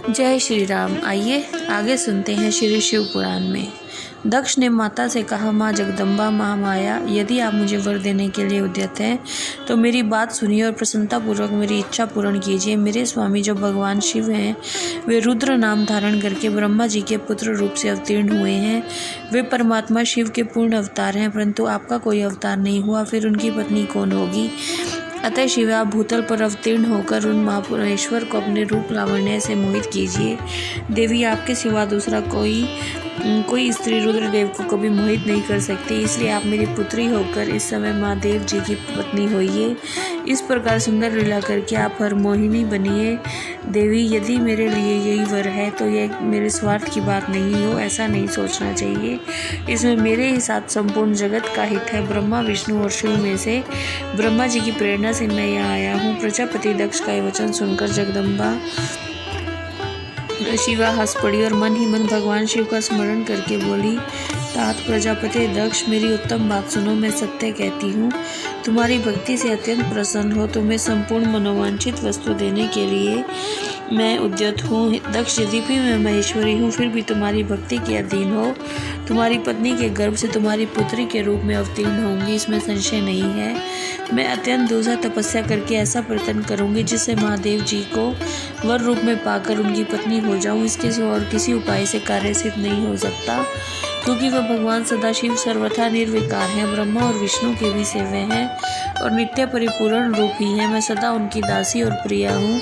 जय श्री राम। आइए आगे सुनते हैं श्री शिव पुराण में। दक्ष ने माता से कहा, माँ जगदम्बा, महामाया, यदि आप मुझे वर देने के लिए उद्यत हैं तो मेरी बात सुनिए और प्रसन्नतापूर्वक मेरी इच्छा पूर्ण कीजिए। मेरे स्वामी जो भगवान शिव हैं, वे रुद्र नाम धारण करके ब्रह्मा जी के पुत्र रूप से अवतीर्ण हुए हैं। वे परमात्मा शिव के पूर्ण अवतार हैं, परंतु आपका कोई अवतार नहीं हुआ, फिर उनकी पत्नी कौन होगी? अतः शिव, आप भूतल पर अवतीर्ण होकर उन महापुरेश्वर को अपने रूप लावण्य से मोहित कीजिए। देवी, आपके सिवा दूसरा कोई स्त्री रुद्रदेव को कभी मोहित नहीं कर सकती, इसलिए आप मेरी पुत्री होकर इस समय महादेव जी की पत्नी होइए। इस प्रकार सुंदर लीला करके आप हर मोहिनी बनिए। देवी, यदि मेरे लिए यही वर है तो यह मेरे स्वार्थ की बात नहीं हो, ऐसा नहीं सोचना चाहिए। इसमें मेरे ही साथ संपूर्ण जगत का हित है। ब्रह्मा, विष्णु और शिव में से ब्रह्मा जी की प्रेरणा से मैं यहाँ आया हूँ। प्रजापति दक्ष का ये वचन सुनकर जगदम्बा शिवा हंस पड़ी और मन ही मन भगवान शिव का स्मरण करके बोली, तात प्रजापति दक्ष, मेरी उत्तम बात सुनो। मैं सत्य कहती हूँ, तुम्हारी भक्ति से अत्यंत प्रसन्न हो तुम्हें संपूर्ण मनोवांछित वस्तु देने के लिए मैं उद्यत हूँ। दक्ष, यद्यपि मैं महेश्वरी हूँ, फिर भी तुम्हारी भक्ति के अधीन हो तुम्हारी पत्नी के गर्भ से तुम्हारी पुत्री के रूप में अवतीर्ण होंगी, इसमें संशय नहीं है। मैं अत्यंत दूसरा तपस्या करके ऐसा प्रयत्न करूंगी जिससे महादेव जी को वर रूप में पाकर उनकी पत्नी हो जाऊं। इसके सिवा और किसी उपाय से कार्य सिद्ध नहीं हो सकता, क्योंकि वह भगवान सदाशिव सर्वथा निर्विकार हैं, ब्रह्मा और विष्णु के भी सेव्य हैं और नित्य परिपूर्ण रूप ही हैं। मैं सदा उनकी दासी और प्रिया हूँ।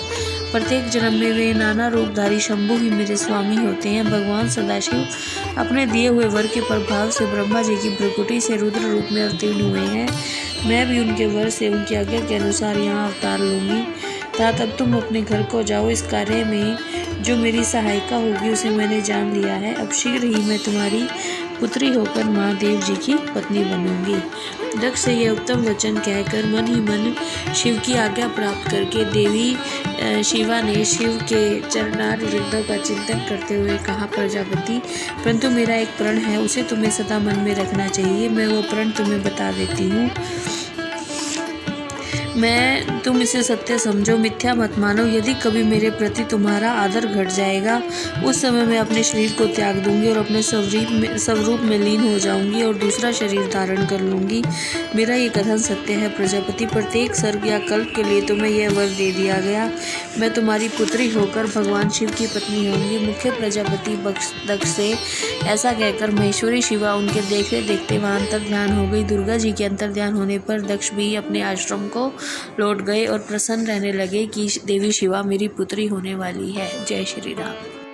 प्रत्येक जन्म में वे नाना रूपधारी शंभु ही मेरे स्वामी होते हैं। भगवान सदाशिव अपने दिए हुए वर के प्रभाव से ब्रह्मा जी की भ्रुकुटी से रुद्र रूप में अवतीर्ण हुए हैं। मैं भी उनके वर से उनकी आज्ञा के अनुसार यहाँ अवतार लूँगी। तात, अब तुम अपने घर को जाओ। इस कार्य में जो मेरी सहायिका होगी उसे मैंने जान लिया है। अब शीघ्र ही मैं तुम्हारी पुत्री होकर महादेव जी की पत्नी बनूंगी। दक्ष से यह उत्तम वचन कहकर मन ही मन शिव की आज्ञा प्राप्त करके देवी शिवा ने शिव के चरणार वृंदों का चिंतन करते हुए कहा, प्रजापति, परंतु मेरा एक प्रण है, उसे तुम्हें सदा मन में रखना चाहिए। मैं वो प्रण तुम्हें बता देती हूँ, तुम इसे सत्य समझो, मिथ्या मत मानो। यदि कभी मेरे प्रति तुम्हारा आदर घट जाएगा, उस समय मैं अपने शरीर को त्याग दूंगी और अपने स्वरूप में लीन हो जाऊंगी और दूसरा शरीर धारण कर लूंगी। मेरा ये कथन सत्य है प्रजापति। प्रत्येक सर्ग या कल्प के लिए तुम्हें यह वर दे दिया गया। मैं तुम्हारी पुत्री होकर भगवान शिव की पत्नी होंगी। मुख्य प्रजापति दक्ष से ऐसा कहकर महेश्वरी शिवा उनके देखते देखते वहां अंतर ध्यान हो गई। दुर्गा जी के अंतर ध्यान होने पर दक्ष भी अपने आश्रम को लौट गए और प्रसन्न रहने लगे कि देवी शिवा मेरी पुत्री होने वाली है। जय श्री राम।